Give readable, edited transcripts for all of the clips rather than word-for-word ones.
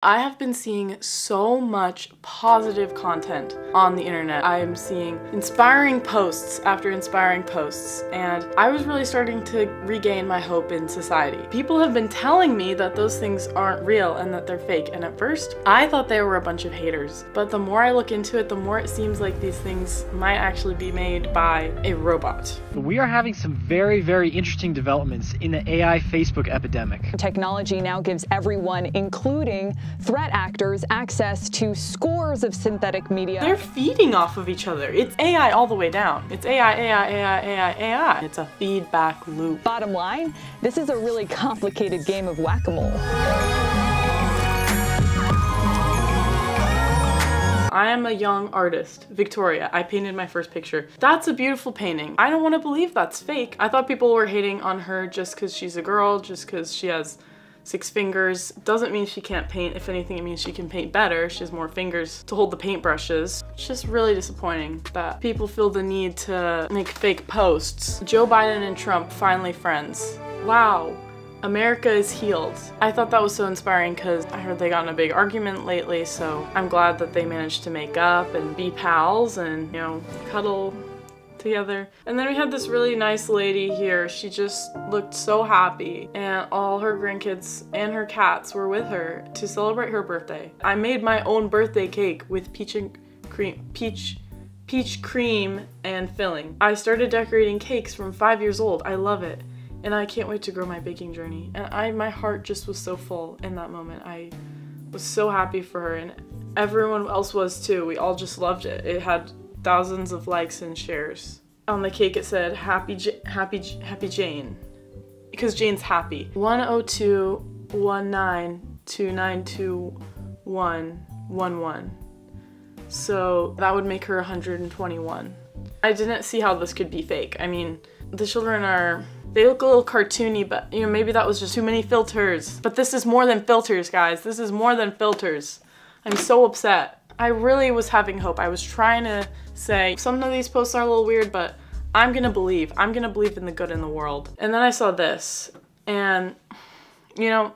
I have been seeing so much positive content on the internet. I am seeing inspiring posts after inspiring posts, and I was really starting to regain my hope in society. People have been telling me that those things aren't real and that they're fake, and at first I thought they were a bunch of haters, but the more I look into it, the more it seems like these things might actually be made by a robot. We are having some very, very interesting developments in the AI Facebook epidemic. Technology now gives everyone, including threat actors, access to scores of synthetic media. They're feeding off of each other. It's AI all the way down. It's AI, AI, AI, AI, AI. It's a feedback loop. Bottom line, this is a really complicated game of whack-a-mole. I am a young artist, Victoria. I painted my first picture. That's a beautiful painting. I don't want to believe that's fake. I thought people were hating on her just because she's a girl, just because she has 6 fingers. Doesn't mean she can't paint. If anything, it means she can paint better. She has more fingers to hold the paintbrushes. It's just really disappointing that people feel the need to make fake posts. Joe Biden and Trump finally friends. Wow. America is healed. I thought that was so inspiring because I heard they got in a big argument lately, so I'm glad that they managed to make up and be pals and, you know, cuddle together. And then we had this really nice lady here. She just looked so happy, and all her grandkids and her cats were with her to celebrate her birthday. I made my own birthday cake with peach cream and filling. I started decorating cakes from 5 years old. I love it. And I can't wait to grow my baking journey. And my heart just was so full in that moment. I was so happy for her, and everyone else was too. We all just loved it. It had thousands of likes and shares. On the cake it said, Happy Jane. Because Jane's happy. 10219292111. So that would make her 121. I didn't see how this could be fake. I mean, the children they look a little cartoony, but you know, maybe that was just too many filters. But this is more than filters, guys. This is more than filters. I'm so upset. I really was having hope. I was trying to say, some of these posts are a little weird, but I'm gonna believe. I'm gonna believe in the good in the world. And then I saw this, and you know,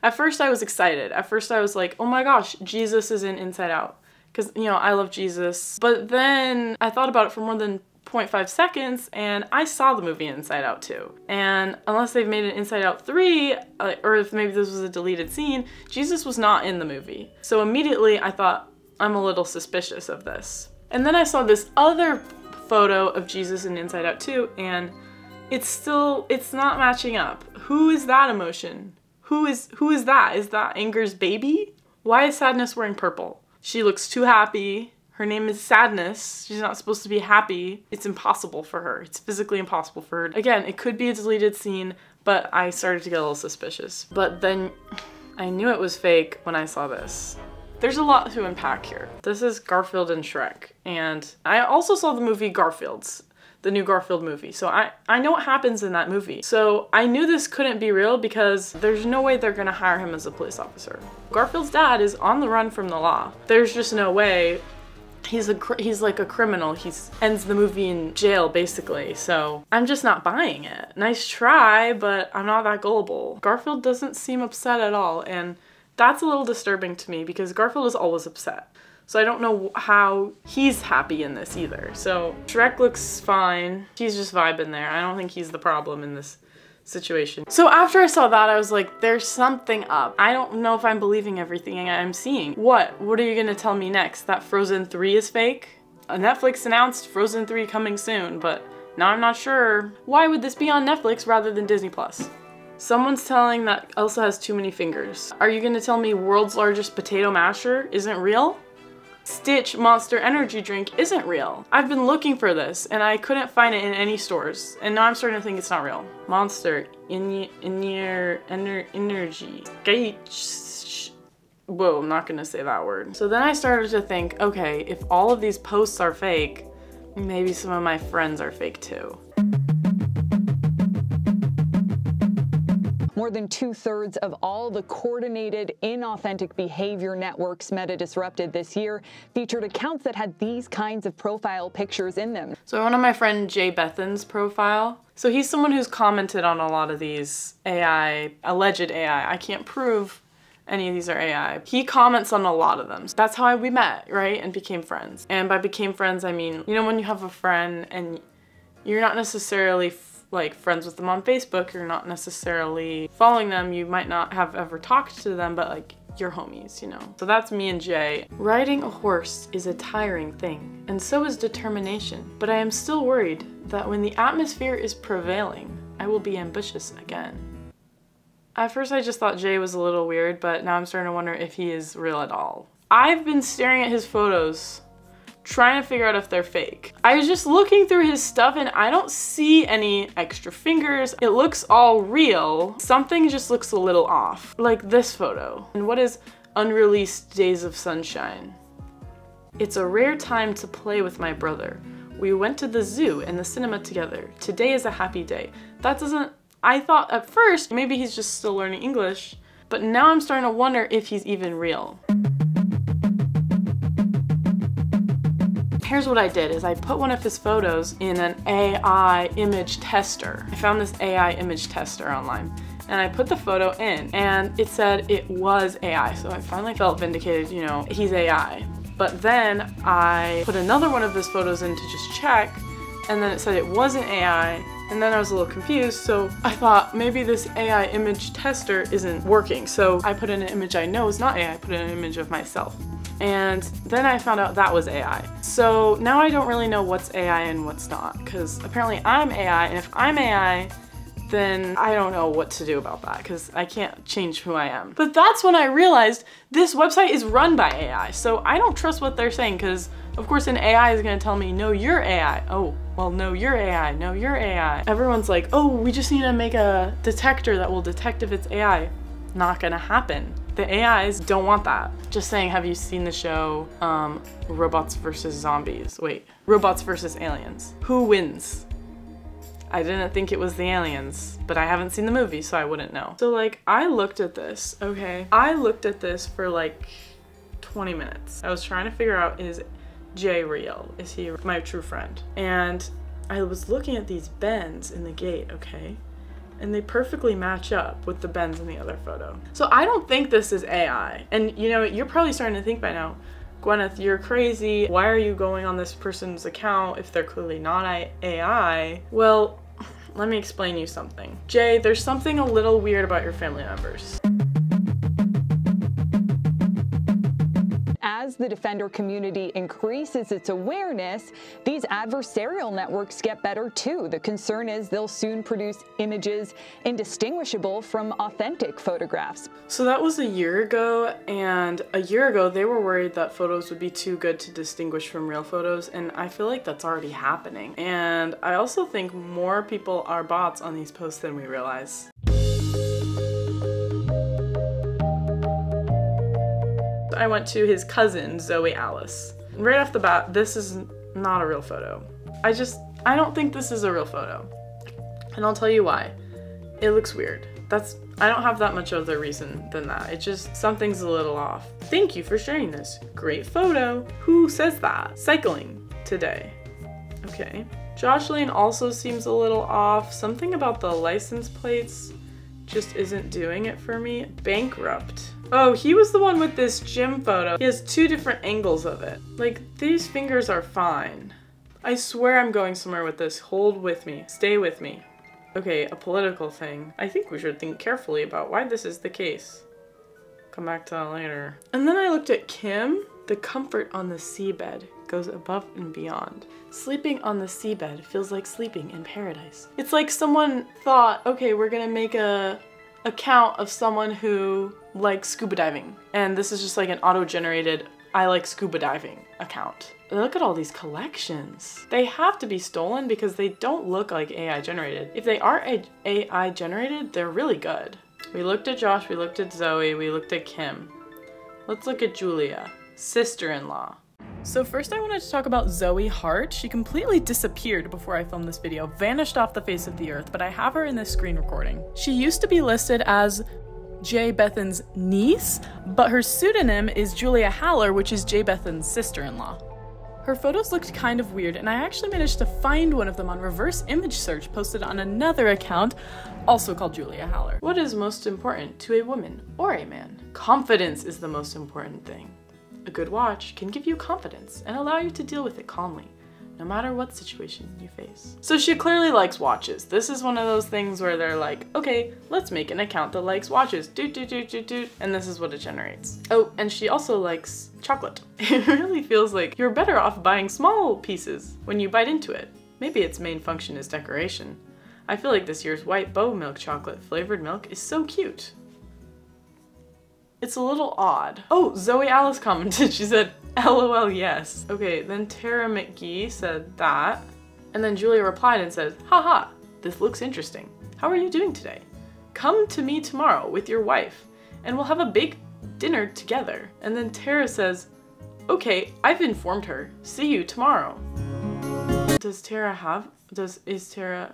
at first I was excited. At first I was like, oh my gosh, Jesus is in Inside Out. Because, you know, I love Jesus. But then I thought about it for more than 0.5 seconds, and I saw the movie Inside Out 2. And unless they've made an Inside Out 3, or if maybe this was a deleted scene, Jesus was not in the movie. So immediately I thought, I'm a little suspicious of this. And then I saw this other photo of Jesus in Inside Out 2, and it's not matching up. Who is that emotion? Who is that? Is that Anger's baby? Why is Sadness wearing purple? She looks too happy. Her name is Sadness. She's not supposed to be happy. It's impossible for her. It's physically impossible for her. Again, it could be a deleted scene, but I started to get a little suspicious. But then I knew it was fake when I saw this. There's a lot to unpack here. This is Garfield and Shrek, and I also saw the movie Garfield's, the new Garfield movie. So I know what happens in that movie. So I knew this couldn't be real because there's no way they're gonna hire him as a police officer. Garfield's dad is on the run from the law. There's just no way. He's like a criminal. He ends the movie in jail, basically. So I'm just not buying it. Nice try, but I'm not that gullible. Garfield doesn't seem upset at all, and that's a little disturbing to me because Garfield is always upset. So I don't know how he's happy in this either. So Shrek looks fine. He's just vibing there. I don't think he's the problem in this situation. So after I saw that, I was like, there's something up. I don't know if I'm believing everything I'm seeing. What are you gonna tell me next? That Frozen 3 is fake? Netflix announced Frozen 3 coming soon, but now I'm not sure. Why would this be on Netflix rather than Disney+? Someone's telling that Elsa has too many fingers. Are you gonna tell me world's largest potato masher isn't real? Stitch Monster Energy Drink isn't real. I've been looking for this and I couldn't find it in any stores, and now I'm starting to think it's not real. Monster Energy. Whoa, I'm not gonna say that word. So then I started to think, okay, if all of these posts are fake, maybe some of my friends are fake too. More than 2/3 of all the coordinated inauthentic behavior networks Meta disrupted this year featured accounts that had these kinds of profile pictures in them. So I went on my friend Jay Bethan's profile. So he's someone who's commented on a lot of these alleged AI. I can't prove any of these are AI. He comments on a lot of them. That's how we met, right? And became friends. And by became friends, I mean, you know, when you have a friend and you're not necessarily like friends with them on Facebook, you're not necessarily following them, you might not have ever talked to them, but like you're homies, you know. So that's me and Jay. Riding a horse is a tiring thing, and so is determination. But I am still worried that when the atmosphere is prevailing, I will be ambitious again. At first I just thought Jay was a little weird, but now I'm starting to wonder if he is real at all. I've been staring at his photos, trying to figure out if they're fake. I was just looking through his stuff and I don't see any extra fingers. It looks all real. Something just looks a little off, like this photo. And what is unreleased Days of Sunshine? It's a rare time to play with my brother. We went to the zoo and the cinema together. Today is a happy day. That doesn't, I thought at first maybe he's just still learning English, but now I'm starting to wonder if he's even real. Here's what I did is I put one of his photos in an AI image tester. I found this AI image tester online and I put the photo in and it said it was AI. So I finally felt vindicated, you know, he's AI. But then I put another one of his photos in to just check and then it said it wasn't AI. And then I was a little confused, so I thought maybe this AI image tester isn't working. So I put in an image I know is not AI, I put in an image of myself. And then I found out that was AI. So now I don't really know what's AI and what's not, because apparently I'm AI, and if I'm AI, then I don't know what to do about that, because I can't change who I am. But that's when I realized this website is run by AI, so I don't trust what they're saying, because of course an AI is gonna tell me, no, you're AI. Oh, well, no, you're AI, no, you're AI. Everyone's like, oh, we just need to make a detector that will detect if it's AI. Not gonna happen. The AIs don't want that. Just saying, have you seen the show Robots vs. Zombies? Wait, Robots vs. Aliens. Who wins? I didn't think it was the aliens, but I haven't seen the movie, so I wouldn't know. So like, I looked at this, okay? I looked at this for like 20 minutes. I was trying to figure out, is Jay real? Is he my true friend? And I was looking at these bends in the gate, okay? And they perfectly match up with the bends in the other photo. So I don't think this is AI. And you know, you're probably starting to think by now, Gwyneth, you're crazy. Why are you going on this person's account if they're clearly not AI? Well, let me explain you something. Jay, there's something a little weird about your family members. As the Defender community increases its awareness, these adversarial networks get better too. The concern is they'll soon produce images indistinguishable from authentic photographs. So that was a year ago, and a year ago they were worried that photos would be too good to distinguish from real photos, and I feel like that's already happening. And I also think more people are bots on these posts than we realize. I went to his cousin, Zoe Alice. Right off the bat, this is not a real photo. I don't think this is a real photo. And I'll tell you why. It looks weird. I don't have that much other reason than that. It just, something's a little off. Thank you for sharing this. Great photo. Who says that? Cycling today. Okay. Josh Lane also seems a little off. Something about the license plates just isn't doing it for me. Bankrupt. Oh, he was the one with this gym photo. He has two different angles of it. Like, these fingers are fine. I swear I'm going somewhere with this. Hold with me. Stay with me. Okay, a political thing. I think we should think carefully about why this is the case. Come back to that later. And then I looked at Kim. The comfort on the seabed goes above and beyond. Sleeping on the seabed feels like sleeping in paradise. It's like someone thought, okay, we're gonna make a account of someone who likes scuba diving. And this is just like an auto-generated, I like scuba diving account. Look at all these collections. They have to be stolen because they don't look like AI generated. If they are AI generated, they're really good. We looked at Josh, we looked at Zoe, we looked at Kim. Let's look at Julia, sister-in-law. So first I wanted to talk about Zoe Hart. She completely disappeared before I filmed this video, vanished off the face of the earth, but I have her in this screen recording. She used to be listed as Jay Bethan's niece, but her pseudonym is Julia Haller, which is Jay Bethan's sister-in-law. Her photos looked kind of weird, and I actually managed to find one of them on reverse image search posted on another account, also called Julia Haller. What is most important to a woman or a man? Confidence is the most important thing. A good watch can give you confidence and allow you to deal with it calmly, no matter what situation you face. So she clearly likes watches. This is one of those things where they're like, okay, let's make an account that likes watches, and this is what it generates. Oh, and she also likes chocolate. It really feels like you're better off buying small pieces when you bite into it. Maybe its main function is decoration. I feel like this year's white bow milk chocolate flavored milk is so cute. It's a little odd. Oh, Zoe Alice commented. She said, LOL, yes. Okay, then Tara McGee said that. And then Julia replied and said, haha, this looks interesting. How are you doing today? Come to me tomorrow with your wife and we'll have a big dinner together. And then Tara says, okay, I've informed her. See you tomorrow. Does Tara have,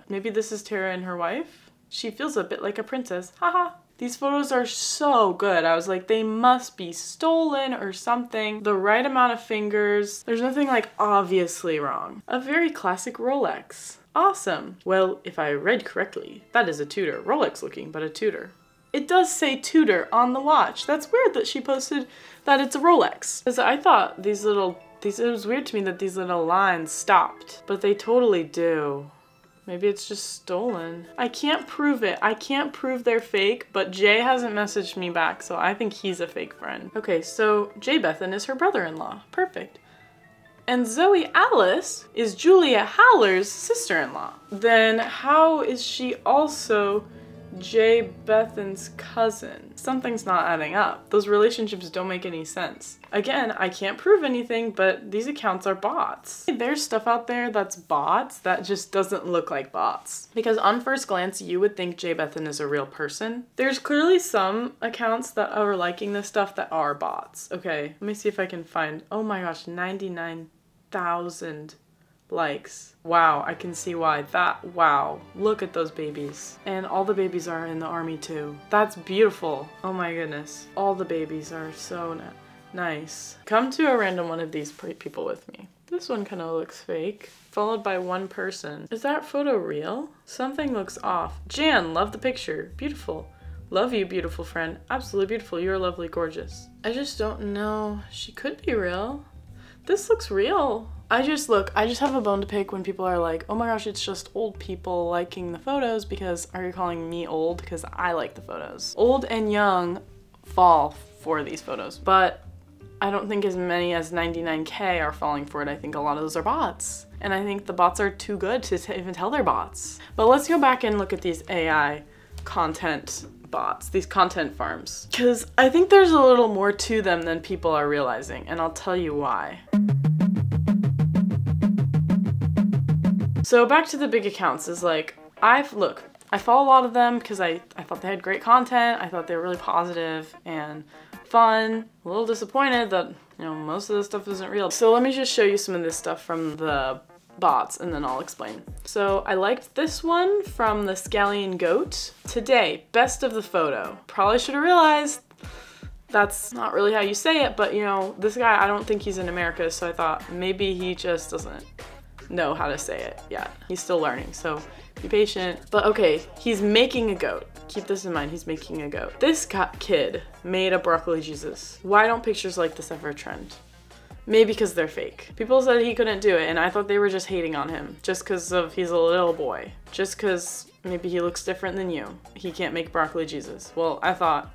maybe this is Tara and her wife? She feels a bit like a princess, haha. These photos are so good. I was like, they must be stolen or something. The right amount of fingers. There's nothing like obviously wrong. A very classic Rolex. Awesome. Well, if I read correctly, that is a Tudor. Rolex looking, but a Tudor. It does say Tudor on the watch. That's weird that she posted that it's a Rolex. Because I thought it was weird to me that these little lines stopped, but they totally do. Maybe it's just stolen. I can't prove it. I can't prove they're fake, but Jay hasn't messaged me back, so I think he's a fake friend. Okay, so Jay Bethan is her brother-in-law. Perfect. And Zoe Alice is Julia Haller's sister-in-law. Then how is she also Jay Bethan's cousin? Something's not adding up. Those relationships don't make any sense. Again, I can't prove anything, but these accounts are bots. There's stuff out there that's bots that just doesn't look like bots. Because on first glance, you would think Jay Bethan is a real person. There's clearly some accounts that are liking this stuff that are bots. Okay, let me see if I can find, oh my gosh, 99,000 likes. Wow, I can see why. Wow, look at those babies. And all the babies are in the army too. That's beautiful. Oh my goodness. All the babies are so nice. Come to a random one of these people with me. This one kind of looks fake, followed by one person. Is that photo real? Something looks off. Jan, love the picture. Beautiful. Love you, beautiful friend. Absolutely beautiful. You're lovely, gorgeous. I just don't know. She could be real. This looks real. I just have a bone to pick when people are like, oh my gosh, it's just old people liking the photos because are you calling me old? Because I like the photos. Old and young fall for these photos, but I don't think as many as 99K are falling for it. I think a lot of those are bots. And I think the bots are too good to even tell they're bots. But let's go back and look at these AI content bots, these content farms. Because I think there's a little more to them than people are realizing, and I'll tell you why. So back to the big accounts is like, I follow a lot of them because I thought they had great content. I thought they were really positive and fun. A little disappointed that, you know, most of this stuff isn't real. So let me just show you some of this stuff from the bots and then I'll explain. So I liked this one from the Scallion Goat. Today, best of the photo. Probably should have realized that's not really how you say it, but you know, this guy, I don't think he's in America, so I thought maybe he just doesn't know how to say it yet. He's still learning, so be patient. But okay, he's making a goat. Keep this in mind, he's making a goat. This kid made a broccoli Jesus. Why don't pictures like this ever trend? Maybe because they're fake. People said he couldn't do it, and I thought they were just hating on him. Just because he's a little boy. Just because maybe he looks different than you. He can't make broccoli Jesus. Well, I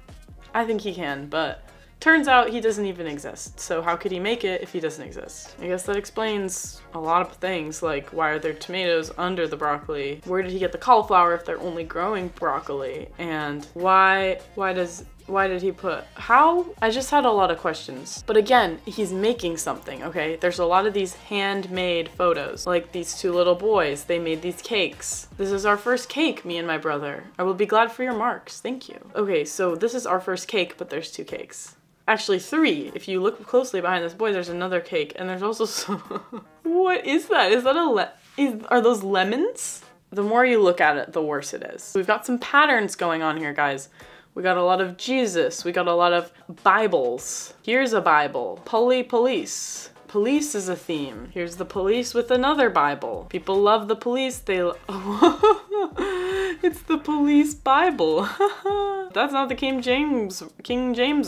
think he can, but turns out he doesn't even exist. So how could he make it if he doesn't exist? I guess that explains a lot of things, like why are there tomatoes under the broccoli? Where did he get the cauliflower if they're only growing broccoli? And why did he put, how? I just had a lot of questions. But again, he's making something, okay? There's a lot of these handmade photos. Like these two little boys, they made these cakes. This is our first cake, me and my brother. I will be glad for your marks, thank you. Okay, so this is our first cake, but there's 2 cakes. Actually 3. If you look closely behind this boy, there's another cake, and there's also what is that? Is that are those lemons? The more you look at it, the worse it is. We've got some patterns going on here, guys. We got a lot of Jesus. We got a lot of Bibles. Here's a Bible. Police. Police is a theme. Here's the police with another Bible. People love the police. It's the police Bible. That's not the King James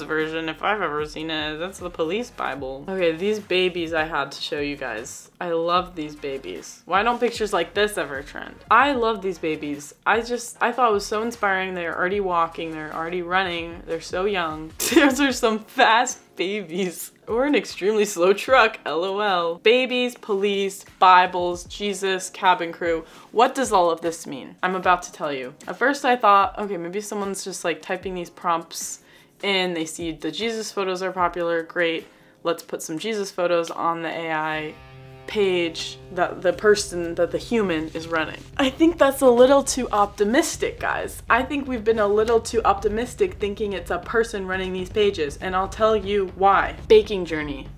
version if I've ever seen it. That's the police Bible. Okay, these babies I had to show you guys. I love these babies. Why don't pictures like this ever trend? I love these babies. I thought it was so inspiring. They're already walking, they're already running, they're so young. Those are some fast babies. Or an extremely slow truck, LOL. Babies, police, Bibles, Jesus, cabin crew. What does all of this mean? I'm about to tell you. At first I thought, okay, maybe someone's just like typing these prompts in, they see the Jesus photos are popular, great. Let's put some Jesus photos on the AI page that the human is running. I think that's a little too optimistic, guys. I think we've been a little too optimistic thinking it's a person running these pages, and I'll tell you why. Baking journey.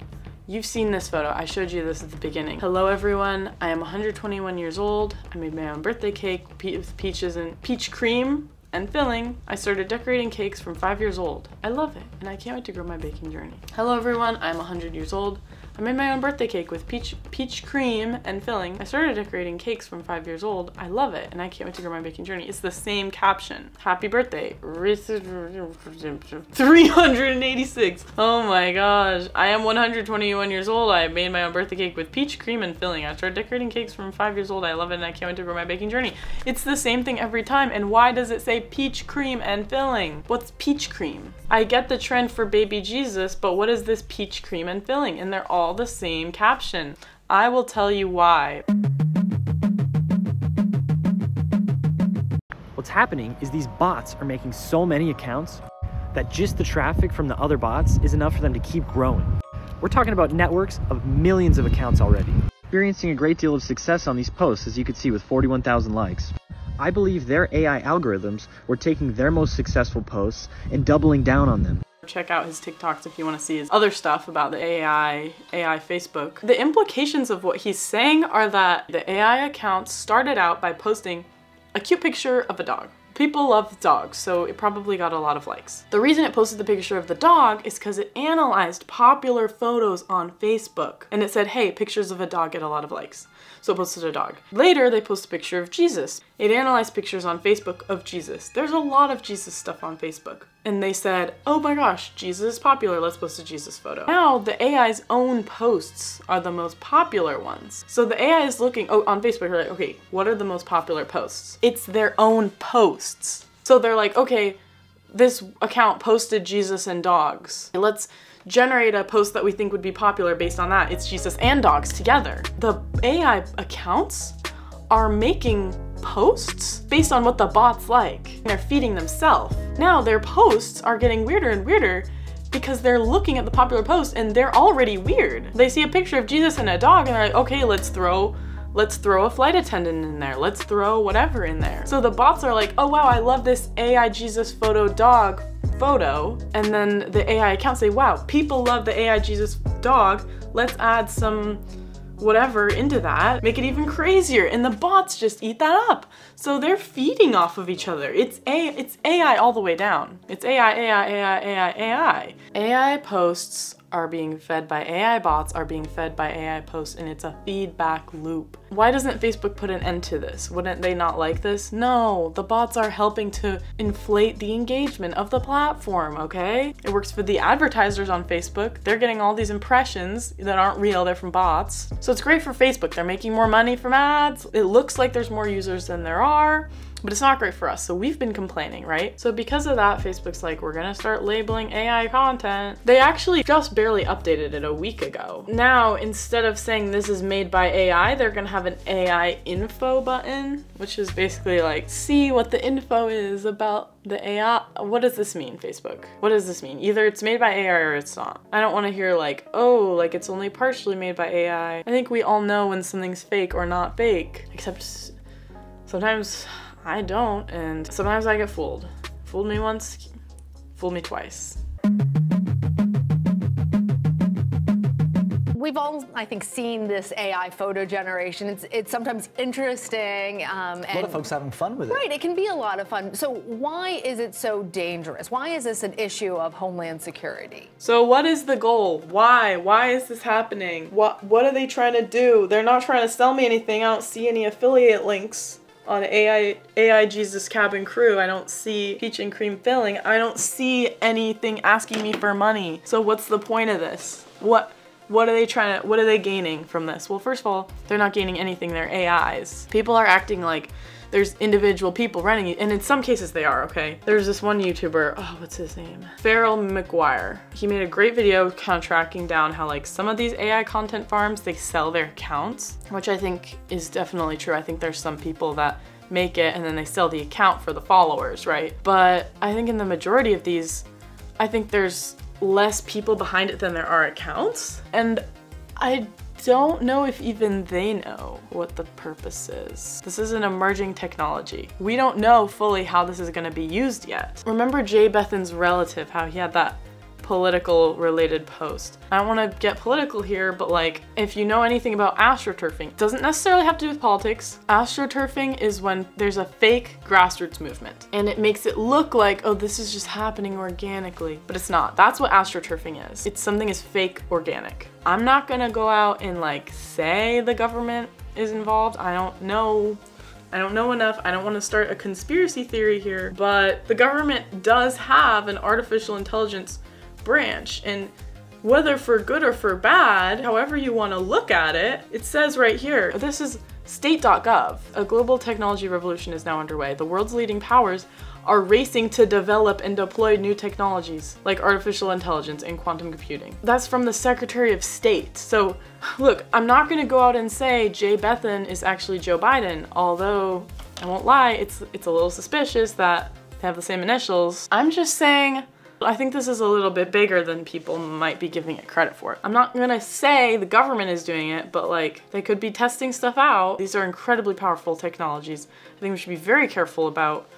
You've seen this photo. I showed you this at the beginning. Hello everyone, I am 121 years old. I made my own birthday cake with peaches and peach cream and filling. I started decorating cakes from 5 years old. I love it, and I can't wait to grow my baking journey. Hello everyone, I'm 100 years old. I made my own birthday cake with peach cream and filling. I started decorating cakes from 5 years old. I love it, and I can't wait to grow my baking journey. It's the same caption. Happy birthday. 386. Oh my gosh. I am 121 years old. I made my own birthday cake with peach cream and filling. I started decorating cakes from 5 years old. I love it, and I can't wait to grow my baking journey. It's the same thing every time, and why does it say peach cream and filling? What's peach cream? I get the trend for baby Jesus, but what is this peach cream and filling? And they're all the same caption. I will tell you why. What's happening is these bots are making so many accounts that just the traffic from the other bots is enough for them to keep growing. We're talking about networks of millions of accounts already, experiencing a great deal of success on these posts, as you can see with 41,000 likes. I believe their AI algorithms were taking their most successful posts and doubling down on them. Check out his TikToks if you want to see his other stuff about the AI Facebook. The implications of what he's saying are that the AI accounts started out by posting a cute picture of a dog. People love dogs, so it probably got a lot of likes. The reason it posted the picture of the dog is because it analyzed popular photos on Facebook. And it said, hey, pictures of a dog get a lot of likes. So it posted a dog. Later, they posted a picture of Jesus. It analyzed pictures on Facebook of Jesus. There's a lot of Jesus stuff on Facebook. And they said, oh my gosh, Jesus is popular, let's post a Jesus photo. Now, the AI's own posts are the most popular ones. So the AI is looking, on Facebook, they're like, okay, what are the most popular posts? It's their own posts. So they're like, okay, this account posted Jesus and dogs. Let's generate a post that we think would be popular based on that. It's Jesus and dogs together. The AI accounts are making posts based on what the bots like. They're feeding themselves. Now their posts are getting weirder and weirder because they're looking at the popular posts and they're already weird. They see a picture of Jesus and a dog and they're like, okay, let's throw a flight attendant in there. Let's throw whatever in there. So the bots are like, oh wow, I love this AI Jesus photo dog photo. And then the AI accounts say, wow, people love the AI Jesus dog. Let's add some whatever into that, make it even crazier, and the bots just eat that up. So they're feeding off of each other. It's AI all the way down. It's AI. AI posts are being fed by AI bots, are being fed by AI posts, and it's a feedback loop. Why doesn't Facebook put an end to this? Wouldn't they not like this? No, the bots are helping to inflate the engagement of the platform, okay? It works for the advertisers on Facebook. They're getting all these impressions that aren't real, they're from bots. So it's great for Facebook. They're making more money from ads. It looks like there's more users than there are, but it's not great for us. So we've been complaining, right? So because of that, Facebook's like, we're gonna start labeling AI content. They actually just barely updated it a week ago. Now, instead of saying this is made by AI, they're gonna have an AI info button, which is basically like, see what the info is about the AI. What does this mean, Facebook? What does this mean? Either it's made by AI or it's not. I don't wanna hear like, oh, like it's only partially made by AI. I think we all know when something's fake or not fake, except sometimes I don't, and sometimes I get fooled. Fooled me once, fooled me twice. we've all, I think, seen this AI photo generation. It's sometimes interesting. A lot of folks having fun with it. Right, it can be a lot of fun. So why is it so dangerous? Why is this an issue of homeland security? So what is the goal? Why? Why is this happening? What are they trying to do? They're not trying to sell me anything. I don't see any affiliate links on AI Jesus Cabin Crew. I don't see Peach and Cream Filling. I don't see anything asking me for money. So what's the point of this? What are they gaining from this? Well, first of all, they're not gaining anything. They're AIs. People are acting like there's individual people running it, and in some cases they are, okay? There's this one YouTuber, oh, what's his name? Farrell McGuire. He made a great video kind of tracking down how like some of these AI content farms, they sell their accounts, which I think is definitely true. I think there's some people that make it and then they sell the account for the followers, right? But I think in the majority of these, I think there's less people behind it than there are accounts. And I don't know if even they know what the purpose is. This is an emerging technology. We don't know fully how this is going to be used yet. Remember Jay Bethan's relative, how he had that political related post. I don't want to get political here, but like, if you know anything about astroturfing, it doesn't necessarily have to do with politics. Astroturfing is when there's a fake grassroots movement and it makes it look like, oh, this is just happening organically, but it's not. That's what astroturfing is. It's something is fake organic. I'm not gonna go out and like say the government is involved. I don't know enough. I don't want to start a conspiracy theory here, but the government does have an artificial intelligence branch, and whether for good or for bad, however you want to look at it, it says right here, this is state.gov. A global technology revolution is now underway. The world's leading powers are racing to develop and deploy new technologies like artificial intelligence and quantum computing. That's from the Secretary of State. So look, I'm not going to go out and say Jay Bethan is actually Joe Biden, although I won't lie, it's a little suspicious that they have the same initials. I'm just saying, I think this is a little bit bigger than people might be giving it credit for. I'm not gonna say the government is doing it, but like, they could be testing stuff out. These are incredibly powerful technologies. I think we should be very careful about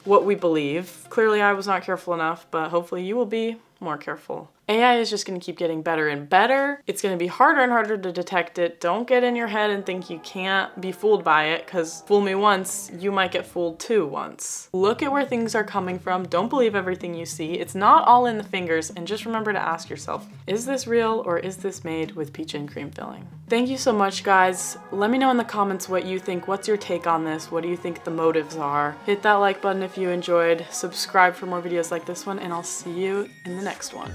what we believe. Clearly I was not careful enough, but hopefully you will be more careful. AI is just gonna keep getting better and better. It's gonna be harder and harder to detect it. Don't get in your head and think you can't be fooled by it, because fool me once, you might get fooled too once. Look at where things are coming from. Don't believe everything you see. It's not all in the fingers, and just remember to ask yourself, is this real or is this made with peach and cream filling? Thank you so much, guys. Let me know in the comments what you think. What's your take on this? What do you think the motives are? Hit that like button if you enjoyed. Subscribe for more videos like this one, and I'll see you in the next one.